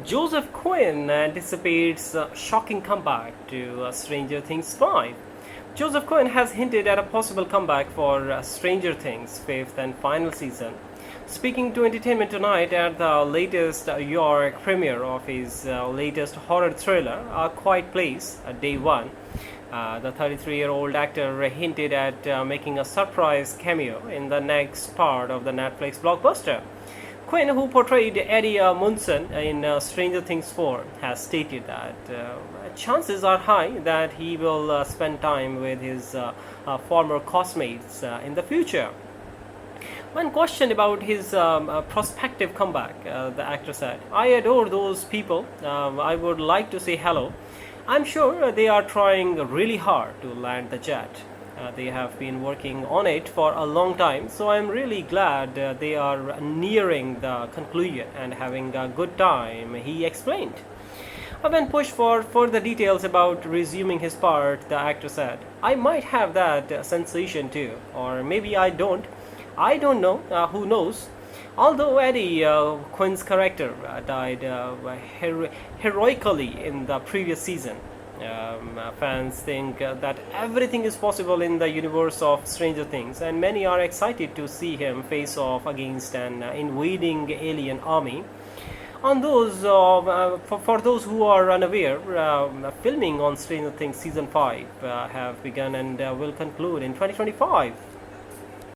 Joseph Quinn anticipates a shocking comeback to Stranger Things 5. Joseph Quinn has hinted at a possible comeback for Stranger Things' fifth and final season. Speaking to Entertainment Tonight at the latest York premiere of his latest horror thriller, A Quiet Place, Day 1, the 33-year-old actor hinted at making a surprise cameo in the next part of the Netflix blockbuster. Quinn, who portrayed Eddie Munson in Stranger Things 4, has stated that chances are high that he will spend time with his former castmates in the future. When questioned about his prospective comeback, the actor said, "I adore those people. I would like to say hello. I'm sure they are trying really hard to land the jet. They have been working on it for a long time, so I'm really glad they are nearing the conclusion and having a good time," he explained. When pushed for further details about resuming his part, the actor said, "I might have that sensation too, or maybe I don't. I don't know, who knows?" Although Eddie Quinn's character died heroically in the previous season, fans think that everything is possible in the universe of Stranger Things, and many are excited to see him face off against an invading alien army. For those who are unaware, filming on Stranger Things season 5 have begun and will conclude in 2025.